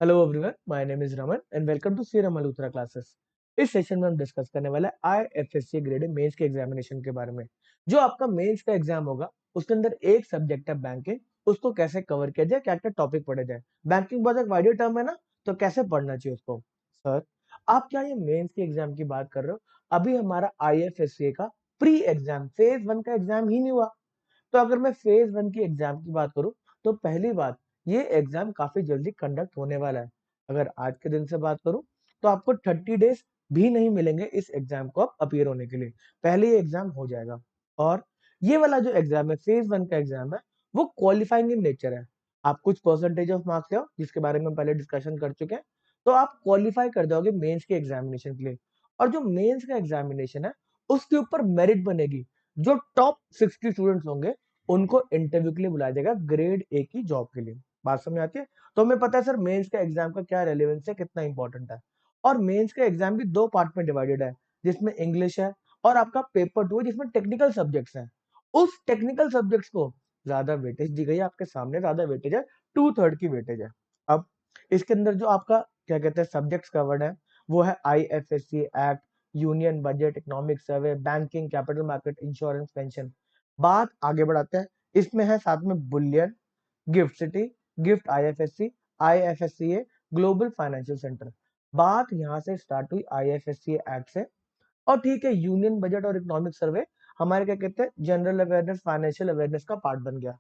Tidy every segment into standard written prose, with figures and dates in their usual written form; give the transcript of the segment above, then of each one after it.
Hello everyone, my name is Raman and welcome to Seeram Malhotra classes. इस session में हम discuss करने वाला है आईएफएससी ग्रेड मेंस के एग्जामिनेशन के बारे में। जो आपका मेंस का एग्जाम होगा उसके अंदर एक सब्जेक्ट है बैंकिंग, उसको कैसे कवर किया जाए, क्या क्या टॉपिक पढ़े जाए। बैंकिंग बहुत एक वाइड टर्म है ना, तो कैसे पढ़ना चाहिए उसको। सर, आप क्या ये मेंस के एग्जाम की बात कर रहे हो? अभी हमारा आईएफएससी का प्री एग्जाम फेज 1 का एग्जाम ही नहीं हुआ। तो अगर मैं फेज 1 की एग्जाम की बात करूं तो पहली बात, ये एग्जाम काफी जल्दी कंडक्ट होने वाला है। अगर आज के दिन से बात करूं तो आपको 30 डेज भी नहीं मिलेंगे इस एग्जाम को आप अपीयर होने के लिए, पहले ये एग्जाम हो जाएगा। और ये वाला जो एग्जाम है फेज 1 का एग्जाम है, वो क्वालिफाइंग इन नेचर है। आप कुछ परसेंटेज ऑफ मार्क्स ले आओ, जिसके बारे में हम पहले डिस्कशन कर चुके हैं, तो आप क्वालिफाई कर जाओगे मेंस के एग्जामिनेशन के लिए। और जो मेंस का एग्जामिनेशन है उसके ऊपर मेरिट बनेगी। जो टॉप 60 स्टूडेंट्स होंगे उनको इंटरव्यू के लिए बुलाया जाएगा ग्रेड ए की जॉब के लिए। बात समझ आती है? तो हमें पता है सर मेंस का एग्जाम का क्या रेलेवेंस है, कितना इंपॉर्टेंट है। और मेंस का एग्जाम भी दो पार्ट में डिवाइडेड है, जिसमें इंग्लिश है और आपका पेपर 2 है जिसमें टेक्निकल सब्जेक्ट्स हैं। उस टेक्निकल सब्जेक्ट्स को ज्यादा वेटेज दी गई है, आपके सामने ज्यादा वेटेज है, 2/3 की वेटेज है। अब इसके अंदर जो आपका क्या कहते हैं सब्जेक्ट्स कवर्ड है, वो है IFSC act, union budget, economic survey, banking, capital market, insurance, pension. बात आगे बढ़ाते हैं। इसमें है साथ में Boolean, gift city, gift IFSC, IFSCA, global financial centre. बात यहां से स्टार्ट हुई आईएफएससी एक्ट से। और ठीक है, यूनियन बजट और इकोनॉमिक सर्वे हमारे क्या कहते हैं जनरल अवेयरनेस, फाइनेंशियल अवेयरनेस का पार्ट बन गया।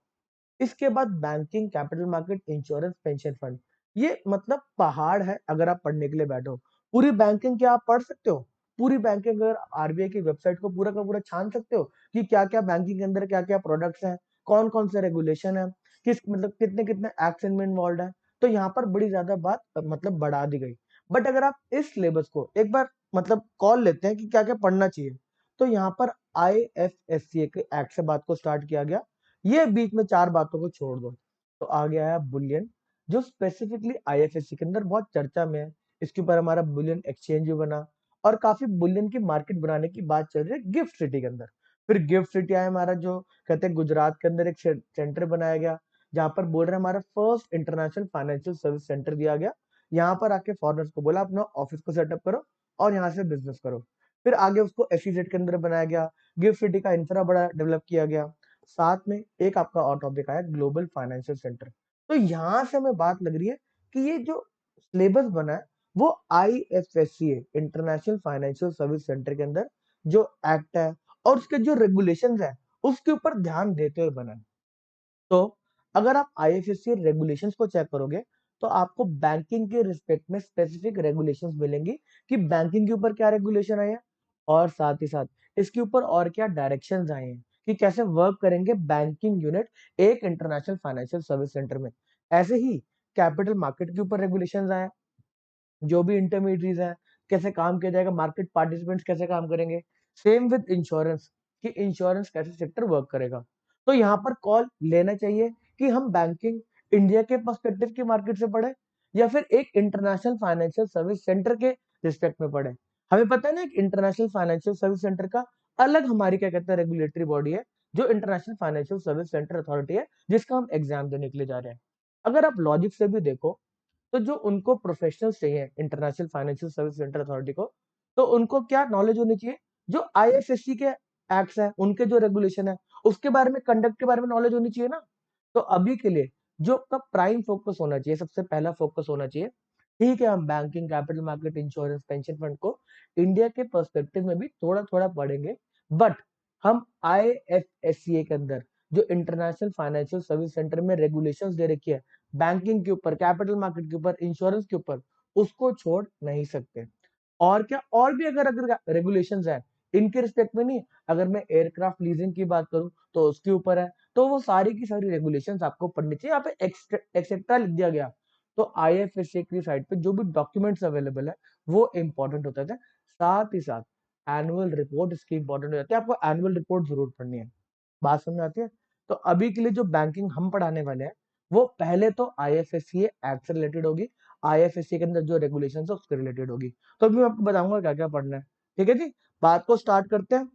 इसके बाद banking, capital market, insurance, pension fund. ये मतलब पहाड़ है अगर आप पढ़ने के लिए बैठो। पूरी बैंकिंग क्या आप पढ़ सकते हो? पूरी बैंकिंग अगर आरबीआई की वेबसाइट को पूरा का पूरा छान सकते हो कि क्या क्या बैंकिंग के अंदर क्या क्या प्रोडक्ट्स हैं, कौन कौन से रेगुलेशन है, किस मतलब कितने कितने एक्ट्स इनमें इन्वॉल्व है। तो यहाँ पर बड़ी ज्यादा बात मतलब बढ़ा दी गई। बट अगर आप इस सिलेबस को एक बार मतलब कॉल लेते हैं कि क्या क्या पढ़ना चाहिए, तो यहाँ पर आईएफएससी के एक्ट से बात को स्टार्ट किया गया। ये बीच में चार बातों को छोड़ दो तो आ गया है बुलियन, जो स्पेसिफिकली आईएफएससी के अंदर बहुत चर्चा में है। इसके ऊपर हमारा बुलियन एक्सचेंज भी बना और काफी बुलियन की मार्केट बनाने की बात चल रही है गिफ्ट सिटी के अंदर। फिर गिफ्ट सिटी आया हमारा, जो कहते हैं गुजरात के अंदर एक सेंटर बनाया गया, जहां पर बोल रहे हैं हमारा first international financial service centre दिया गया। यहाँ पर आके फॉरनर्स को बोला अपना ऑफिस को सेटअप करो और यहाँ से बिजनेस करो। फिर आगे उसको एसईजेड के अंदर बनाया गया, गिफ्ट सिटी का इंफ्रा बड़ा डेवलप किया गया। साथ में एक आपका और टॉपिक आया ग्लोबल फाइनेंशियल सेंटर। तो यहां से हमें बात लग रही है कि ये जो सिलेबस बना है वो IFSC international financial service centre के अंदर जो एक्ट है और उसके जो रेगुलेशंस है उसके ऊपर ध्यान देते हुए बना है। तो अगर आप आईएफएससी रेगुलेशंस को चेक करोगे तो आपको बैंकिंग के रिस्पेक्ट में स्पेसिफिक रेगुलेशंस मिलेंगी कि बैंकिंग के ऊपर क्या रेगुलेशन आए हैं और साथ ही साथ इसके ऊपर और क्या डायरेक्शंस आए हैं कि कैसे वर्क करेंगे बैंकिंग यूनिट एक इंटरनेशनल फाइनेंशियल सर्विस सेंटर में। ऐसे ही कैपिटल मार्केट के ऊपर रेगुलेशंस आए हैं, जो भी इंटरमीडिएट हैं कैसे काम किया जाएगा, मार्केट पार्टिसिपेंट्स कैसे काम करेंगे। सेम विद इंश्योरेंस, कि इंश्योरेंस कैसे सेक्टर वर्क करेगा। तो यहाँ पर कॉल लेना चाहिए कि हम बैंकिंग इंडिया के पर्सपेक्टिव की मार्केट से पढ़े या फिर एक इंटरनेशनल फाइनेंशियल सर्विस सेंटर के रिस्पेक्ट में पढ़े। हमें पता है ना, एक इंटरनेशनल फाइनेंशियल सर्विस सेंटर का अलग हमारी क्या कहते हैं रेगुलेटरी बॉडी है, जो international financial service centre authority है, जिसका हम एग्जाम देने के लिए जा रहे हैं। अगर आप लॉजिक से भी देखो तो जो उनको प्रोफेशनल्स चाहिए international financial service centre authority को, तो उनको क्या नॉलेज होनी चाहिए, जो आईएफएससी के एक्ट्स हैं उनके जो रेगुलेशन है उसके बारे में, कंडक्ट के बारे में नॉलेज होनी चाहिए ना। तो अभी के लिए जो आपका प्राइम फोकस होना चाहिए, सबसे पहला फोकस होना चाहिए, ठीक है हम banking, capital market, insurance, pension fund को इंडिया के पर्सपेक्टिव में भी थोड़ा थोड़ा पढ़ेंगे। बट हम आईएफएससी के अंदर जो इंटरनेशनल फाइनेंशियल सर्विस सेंटर में रेगुलेशंस दे रखी है बैंकिंग के ऊपर, कैपिटल मार्केट के ऊपर, इंश्योरेंस के ऊपर, उसको छोड़ नहीं सकते। और क्या, और भी अगर अगर रेगुलेशंस है इनके रिस्पेक्ट में नहीं, अगर मैं एयरक्राफ्ट लीजिंग की बात करूं तो उसके ऊपर है, तो वो सारी की सारी रेगुलेशंस आपको पढ़नी चाहिए। यहाँ पे एक्सेट्रा लिख दिया गया। तो आईएफएससी की साइट पे जो भी डॉक्यूमेंट्स अवेलेबल है वो इंपॉर्टेंट होता है। साथ ही साथ एनुअल रिपोर्ट इसकी इंपॉर्टेंट हो जाती है, आपको एनुअल रिपोर्ट जरूर पढ़नी है। बात समझ आती है? तो अभी के लिए जो बैंकिंग हम पढ़ाने वाले हैं वो पहले तो आईएफएससी एक्ट से रिलेटेड होगी, आईएफएससी के अंदर जो रेगुलेशन है उसके रिलेटेड होगी। तो अभी मैं आपको बताऊंगा क्या क्या पढ़ना है। ठीक है जी, बात को स्टार्ट करते हैं।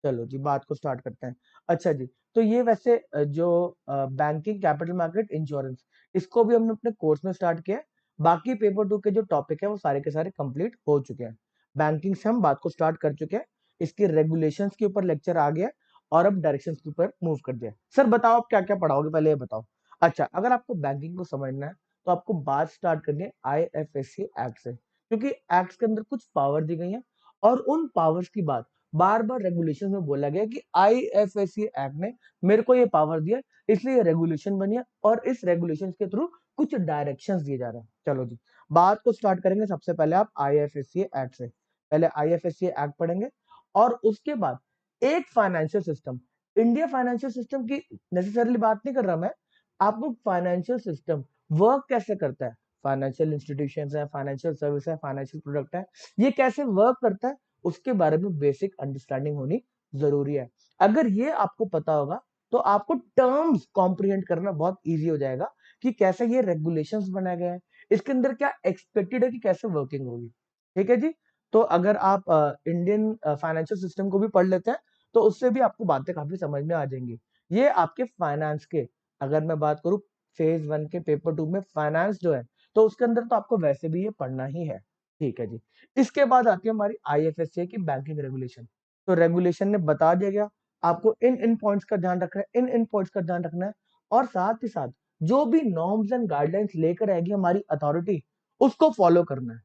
चलो जी, बात को स्टार्ट करते हैं। अच्छा जी, तो ये वैसे जो बैंकिंग, कैपिटल मार्केट, इंश्योरेंस, इसको भी हमने अपने कोर्स में स्टार्ट किया है। बाकी पेपर 2 के जो टॉपिक है वो सारे के सारे कंप्लीट हो चुके हैं। बैंकिंग से हम बात को स्टार्ट कर चुके हैं, इसके रेगुलेशंस के ऊपर लेक्चर आ गया और अब डायरेक्शंस के ऊपर मूव कर दिया। सर बताओ आप क्या क्या पढ़ाओगे, पहले ये बताओ। अच्छा, अगर आपको बैंकिंग को समझना है तो आपको बात स्टार्ट करनी है आईएफएससी एक्ट से, क्योंकि एक्ट के अंदर कुछ पावर दी गई है और उन पावर्स की बात बार बार रेगुलेशन में बोला गया कि आईएफएससी एक्ट ने मेरे को ये पावर दिया, इसलिए रेगुलेशन बनी है और इस रेगुलेशन के थ्रू कुछ डायरेक्शंस दिए जा रहे हैं। चलो जी, बात को स्टार्ट करेंगे। सबसे पहले आप आईएफएससी एक्ट से, पहले आईएफएससी एक्ट पढ़ेंगे और उसके बाद एक financial system, India financial system की नेसेसरली बात नहीं कर रहा मैं, आपको फाइनेंशियल सिस्टम वर्क कैसे करता है, फाइनेंशियल इंस्टीट्यूशन है, फाइनेंशियल सर्विस है, फाइनेंशियल प्रोडक्ट है, ये कैसे वर्क करता है उसके बारे में बेसिक अंडरस्टैंडिंग होनी जरूरी है। अगर ये आपको पता होगा तो आपको टर्म्स कॉम्प्रिहेंड करना बहुत इजी हो जाएगा कि कैसे ये रेगुलेशंस बनाए गए हैं, इसके अंदर क्या एक्सपेक्टेड है कि कैसे वर्किंग होगी। ठीक है जी। तो अगर आप इंडियन फाइनेंशियल सिस्टम को भी पढ़ लेते हैं तो उससे भी आपको बातें काफी समझ में आ जाएंगी। ये आपके फाइनेंस के, अगर मैं बात करूं फेज 1 के पेपर 2 में फाइनेंस जो है तो उसके अंदर तो आपको वैसे भी ये पढ़ना ही है। ठीक है जी। इसके बाद आती है हमारी आईएफएससी की बैंकिंग रेगुलेशन। तो रेगुलेशन ने बता दिया गया आपको इन इन पॉइंट्स का ध्यान रखना है, इन इन पॉइंट्स का ध्यान रखना है और साथ ही साथ जो भी नॉर्म्स एंड गाइडलाइंस लेकर आएगी हमारी अथॉरिटी उसको फॉलो करना है।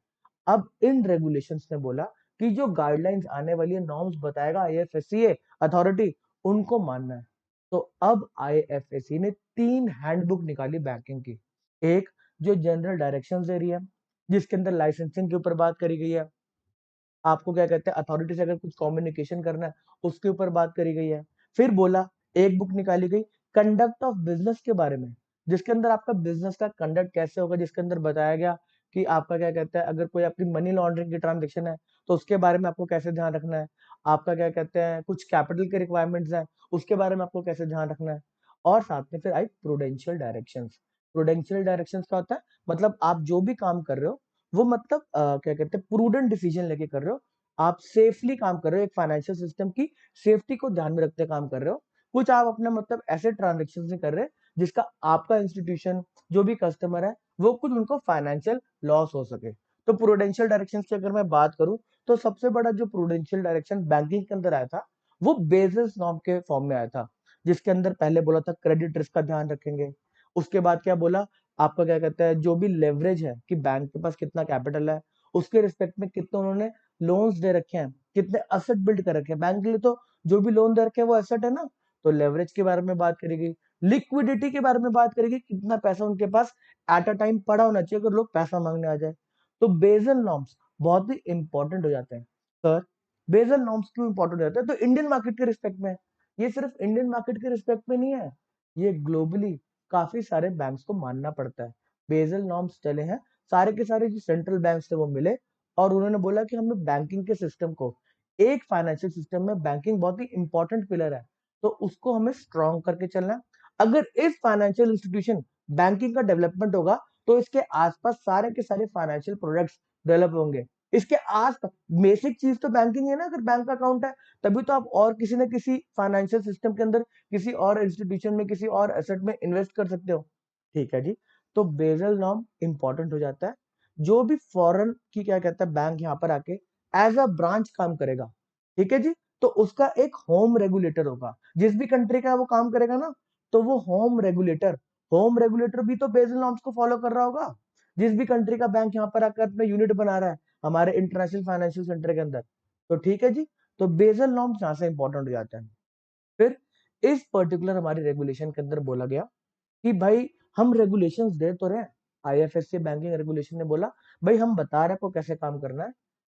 अब इन रेगुलेशंस ने बोला कि जो गाइडलाइंस आने वाली है, नॉर्म्स बताएगा आईएफएससी अथॉरिटी, उनको मानना है। तो अब आईएफएससी ने 3 हैंडबुक निकाली बैंकिंग की। एक जो जनरल डायरेक्शंस दे रही है, जिसके अंदर लाइसेंसिंग के ऊपर बात करी गई है, आपको क्या कहते हैं अथॉरिटी से अगर कुछ कम्युनिकेशन करना है उसके ऊपर बात करी गई है। फिर बोला एक बुक निकाली गई कंडक्ट ऑफ बिजनेस के बारे में, जिसके अंदर आपका बिजनेस का कंडक्ट कैसे होगा, जिसके अंदर बताया गया कि आपका क्या कहते हैं अगर कोई आपकी मनी लॉन्ड्रिंग की ट्रांजेक्शन है तो उसके बारे में आपको कैसे ध्यान रखना है, आपका क्या कहते हैं कुछ कैपिटल के रिक्वायरमेंट्स हैं उसके बारे में आपको कैसे ध्यान रखना है। और साथ में फिर आई प्रूडेंशियल डायरेक्शंस। प्रूडेंशियल डायरेक्शंस क्या होता है, मतलब आप जो भी काम कर रहे हो वो मतलब क्या कहते हैं प्रूडेंट डिसीजन लेके कर रहे हो, आप सेफली काम कर रहे हो, एक फाइनेंशियल सिस्टम की सेफ्टी को ध्यान में रखते काम कर रहे हो। कुछ आप अपना मतलब ऐसे ट्रांजेक्शन नहीं कर रहे जिसका आपका इंस्टीट्यूशन जो भी कस्टमर है वो कुछ उनको फाइनेंशियल लॉस हो सके। तो प्रूडेंशियल डायरेक्शन की अगर मैं बात करूं तो सबसे बड़ा जो प्रूडेंशियल डायरेक्शन बैंकिंग के अंदर आया था वो बेसिस नॉर्म के फॉर्म में आया था, जिसके अंदर पहले बोला था क्रेडिट रिस्क का ध्यान रखेंगे। उसके बाद क्या बोला, आपका क्या कहता है जो भी लेवरेज है कि बैंक के पास कितना कैपिटल है उसके रिस्पेक्ट में कितने उन्होंने लोन्स दे रखे हैं, कितने असेट बिल्ड कर रखे हैं। बैंक के लिए तो जो भी लोन दे रखे हैं वो एसेट है ना, तो लेवरेज के बारे में बात करेगी, लिक्विडिटी के बारे में बात करेगी, कितना पैसा उनके पास एट अ टाइम पड़ा होना चाहिए अगर लोग पैसा मांगने आ जाए। तो बेसल नॉर्म्स बहुत ही इंपॉर्टेंट हो जाते हैं। सर बेसल नॉर्म्स क्यों इंपॉर्टेंट हो जाते हैं, तो इंडियन मार्केट के रिस्पेक्ट में, ये सिर्फ इंडियन मार्केट के रिस्पेक्ट में नहीं है, ये ग्लोबली काफी सारे बैंक्स को मानना पड़ता है। बेसल नॉर्म्स चले हैं, सारे के सारे जो सेंट्रल बैंक्स थे वो मिले और उन्होंने बोला कि हमें बैंकिंग के सिस्टम को, एक फाइनेंशियल सिस्टम में बैंकिंग बहुत ही इंपॉर्टेंट पिलर है तो उसको हमें स्ट्रॉन्ग करके चलना है। अगर इस फाइनेंशियल इंस्टीट्यूशन बैंकिंग का डेवलपमेंट होगा तो इसके आसपास सारे के सारे फाइनेंशियल प्रोडक्ट्स डेवलप होंगे। इसके आस बेसिक चीज तो बैंकिंग है ना, अगर बैंक अकाउंट है तभी तो आप और किसी न किसी फाइनेंशियल सिस्टम के अंदर किसी और इंस्टीट्यूशन में किसी और एसेट में इन्वेस्ट कर सकते हो। ठीक है जी। तो बेसल नॉर्म इंपॉर्टेंट हो जाता है, जो भी फॉरेन की क्या कहता है बैंक यहाँ पर आके एज अ ब्रांच काम करेगा, ठीक है जी, तो उसका एक होम रेगुलेटर होगा, जिस भी कंट्री का वो काम करेगा ना तो वो होम रेगुलेटर भी तो बेसल नॉर्म्स को फॉलो कर रहा होगा। जिस भी कंट्री का बैंक यहाँ पर आकर अपना यूनिट बना रहा है हमारे इंटरनेशनल फाइनेंशियल सेंटर के अंदर, तो ठीक है जी, तो बेसल नॉर्म्स यहाँ से इंपॉर्टेंट हो जाते हैं। फिर इस पर्टिकुलर हमारी रेगुलेशन के अंदर बोला गया कि भाई हम रेगुलेशंस दे तो रहे हैं, आईएफएससी बैंकिंग रेगुलेशन ने बोला भाई हम बता रहे हैं को कैसे काम करना है,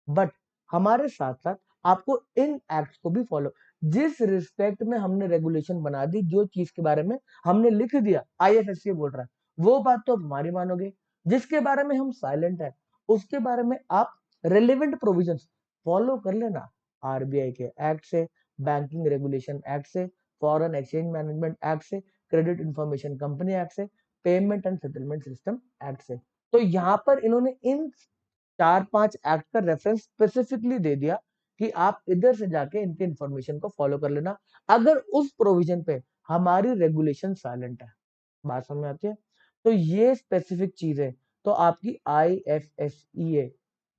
बट हमारे साथ साथ आपको इन एक्ट्स को भी फॉलो, जिस रिस्पेक्ट में हमने रेगुलेशन बना दी, जो चीज के बारे में हमने लिख दिया आईएफएससी बोल रहा है वो बात तो हमारी मानोगे, जिसके बारे में हम साइलेंट है उसके बारे में आप रेलिवेंट प्रोविजंस फॉलो कर लेना। आरबीआई के एक्ट से, बैंकिंग रेगुलेशन एक्ट से, फॉरेन एक्सचेंज मैनेजमेंट एक्ट से, क्रेडिट इंफॉर्मेशन कंपनी एक्ट से, payment and settlement system act से। तो यहाँ पर इन्होंने इन 4-5 एक्ट का रेफरेंस स्पेसिफिकली दे दिया कि आप इधर से जाके इनके इंफॉर्मेशन को फॉलो कर लेना अगर उस प्रोविजन पे हमारी रेगुलेशन साइलेंट है। बात समझ में आती है। तो ये स्पेसिफिक चीज है तो आपकी IFSEA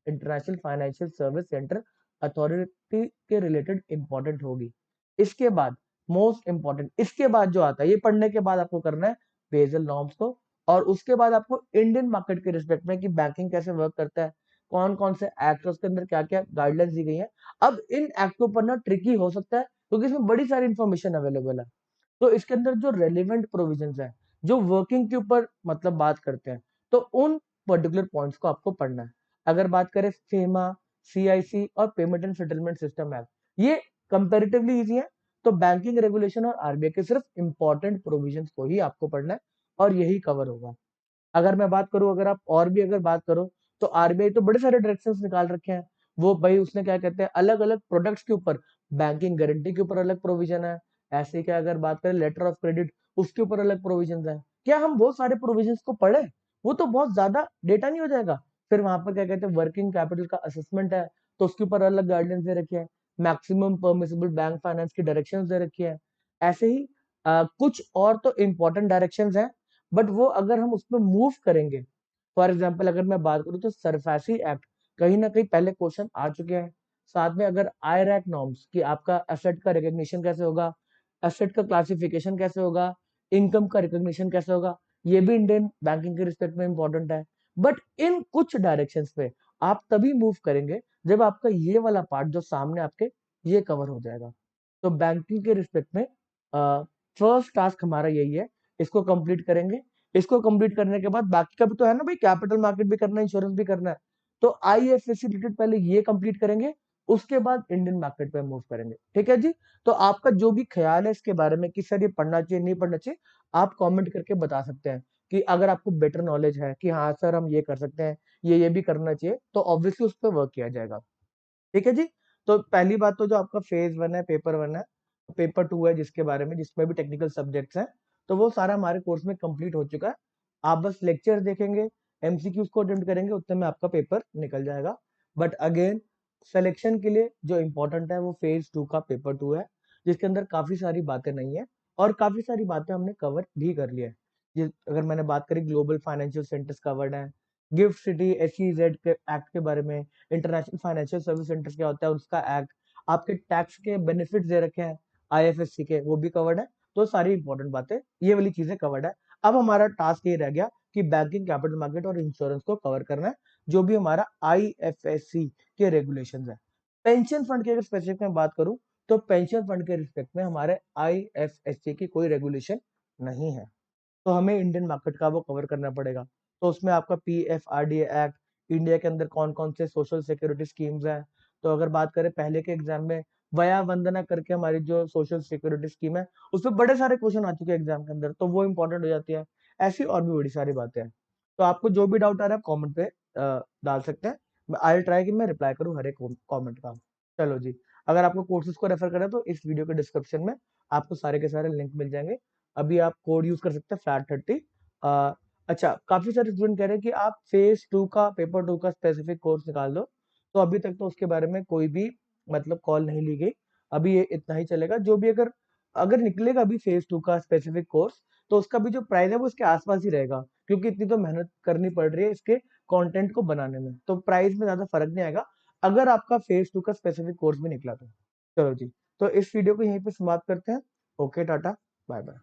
international financial service centre authority के रिलेटेड इंपॉर्टेंट होगी। इसके बाद मोस्ट इंपॉर्टेंट, इसके बाद जो आता है, ये पढ़ने के बाद आपको करना है बेसल नॉर्म्स को, और उसके बाद आपको इंडियन मार्केट के रिस्पेक्ट में कि बैंकिंग कैसे वर्क करता है, कौन कौन से एक्ट उसके अंदर क्या क्या गाइडलाइंस दी गई है। अब इन एक्ट को पढ़ना ट्रिकी हो सकता है क्योंकि इसमें बड़ी सारी इंफॉर्मेशन अवेलेबल है। तो इसके अंदर जो रेलिवेंट प्रोविजंस है, जो वर्किंग के ऊपर मतलब बात करते हैं, तो उन पर्टिकुलर पॉइंट्स को आपको पढ़ना है। अगर बात करें फेमा, CIC और payment and settlement system act, ये कंपेरेटिवली इजी है। तो बैंकिंग रेगुलेशन और RBI के सिर्फ इंपॉर्टेंट प्रोविजंस को ही आपको पढ़ना है और यही कवर होगा। अगर मैं बात करूं, अगर आप और भी अगर बात करो, तो RBI तो बड़े सारे डायरेक्शंस निकाल रखे हैं। वो भाई उसने क्या कहते हैं, अलग अलग प्रोडक्ट्स के ऊपर बैंकिंग गारंटी के ऊपर अलग प्रोविजन है। ऐसे ही क्या अगर बात करें लेटर ऑफ क्रेडिट, उसके ऊपर अलग प्रोविजन है। क्या हम वो सारे प्रोविजंस को पढ़े? वो तो बहुत ज्यादा डेटा नहीं हो जाएगा। फिर वहां पर क्या कहते हैं, वर्किंग कैपिटल का असेसमेंट है, तो उसके ऊपर अलग गाइडेंस दे रखे हैं। मैक्सिमम परमिसिबल बैंक फाइनेंस की डायरेक्शंस दे रखी है। ऐसे ही कुछ और तो इंपॉर्टेंट डायरेक्शंस हैं, बट वो अगर हम उसमें मूव करेंगे, फॉर एग्जाम्पल अगर मैं बात करूं तो सरफेसी एक्ट कहीं ना कहीं पहले क्वेश्चन आ चुके हैं। साथ में अगर IRAC नॉर्म्स कि आपका एसेट का रिकग्निशन कैसे होगा, एसेट का क्लासिफिकेशन कैसे होगा, इनकम का रिकग्निशन कैसे होगा, ये भी इंडियन बैंकिंग के रिस्पेक्ट में इंपॉर्टेंट है। बट इन कुछ डायरेक्शंस पे आप तभी मूव करेंगे जब आपका ये वाला पार्ट जो सामने आपके ये कवर हो जाएगा। तो बैंकिंग के रिस्पेक्ट में फर्स्ट टास्क हमारा यही है, इसको कंप्लीट करेंगे। इसको कंप्लीट करने के बाद बाकी का भी तो है ना भाई, कैपिटल मार्केट भी करना है, इंश्योरेंस भी करना है। तो IFSC रिलेटेड पहले ये कंप्लीट करेंगे, उसके बाद इंडियन मार्केट पे मूव करेंगे। ठीक है जी। तो आपका जो भी ख्याल है इसके बारे में कि सर ये पढ़ना चाहिए नहीं पढ़ना चाहिए, आप कमेंट करके बता सकते हैं। कि अगर आपको बेटर नॉलेज है कि हाँ सर हम ये कर सकते हैं, ये भी करना चाहिए, तो ऑब्वियसली उस पर वर्क किया जाएगा। ठीक है जी। तो पहली बात तो जो आपका फेज 1 है, पेपर 1 है, पेपर 2 है जिसके बारे में, जिसमें भी टेक्निकल सब्जेक्ट्स हैं, तो वो सारा हमारे कोर्स में कंप्लीट हो चुका है। आप बस लेक्चर देखेंगे, MCQs को अटेम्प्ट करेंगे, उतने में आपका पेपर निकल जाएगा। बट अगेन सिलेक्शन के लिए जो इंपॉर्टेंट है वो फेज 2 का पेपर 2 है, जिसके अंदर काफी सारी बातें नहीं है और काफी सारी बातें हमने कवर भी कर लिया है। अगर मैंने बात करी, ग्लोबल फाइनेंशियल सेंटर्स कवर्ड है, गिफ्ट सिटी SEZ के एक्ट के बारे में, इंटरनेशनल फाइनेंशियल सर्विस सेंटर्स क्या होता है उसका एक्ट, आपके टैक्स के बेनिफिट्स दे रखे हैं IFSC के, वो भी कवर्ड है। तो सारी इंपॉर्टेंट बातें, ये वाली चीजें कवर्ड है। अब हमारा टास्क ये रह गया कि बैंकिंग, कैपिटल मार्केट और इंश्योरेंस को कवर करना है, जो भी हमारा IFSC के रेगुलेशंस है। पेंशन फंड की अगर स्पेसिफिक में बात करूं, तो पेंशन फंड के रिस्पेक्ट में हमारे IFSC की कोई रेगुलेशन नहीं है, तो हमें इंडियन मार्केट का वो कवर करना पड़ेगा। तो उसमें आपका PFRDA एक्ट, इंडिया के अंदर कौन कौन से सोशल सिक्योरिटी स्कीम्स हैं। तो अगर बात करें पहले के एग्जाम में, वया वंदना करके हमारी जो सोशल सिक्योरिटी स्कीम है, उसमें बड़े सारे क्वेश्चन आ चुके हैं एग्जाम के अंदर, तो वो इंपॉर्टेंट हो जाती है। ऐसी और भी बड़ी सारी बातें हैं। तो आपको जो भी डाउट आ रहा है कॉमेंट पे डाल सकते हैं। आई ट्राई कि मैं रिप्लाई करूँ हर एक कॉमेंट का। चलो जी। अगर आपको कोर्सेज को रेफर करें तो इस वीडियो के डिस्क्रिप्शन में आपको सारे के सारे लिंक मिल जाएंगे। अभी आप कोड यूज कर सकते हैं FLAT30। अच्छा, काफी सारे स्टूडेंट कह रहे हैं कि आप फेज 2 का, पेपर 2 का स्पेसिफिक कोर्स निकाल दो, तो अभी तक तो उसके बारे में कोई भी मतलब कॉल नहीं ली गई। अभी ये इतना ही चलेगा। जो भी अगर अगर निकलेगा अभी फेज 2 का स्पेसिफिक कोर्स, तो उसका भी जो प्राइस है वो इसके आसपास ही रहेगा, क्योंकि इतनी तो मेहनत करनी पड़ रही है इसके कंटेंट को बनाने में, तो प्राइस में ज्यादा फर्क नहीं आएगा अगर आपका फेज 2 का स्पेसिफिक कोर्स भी निकला तो। चलो जी। तो इस वीडियो को यहीं पे समाप्त करते हैं। Okay, tata, bye bye.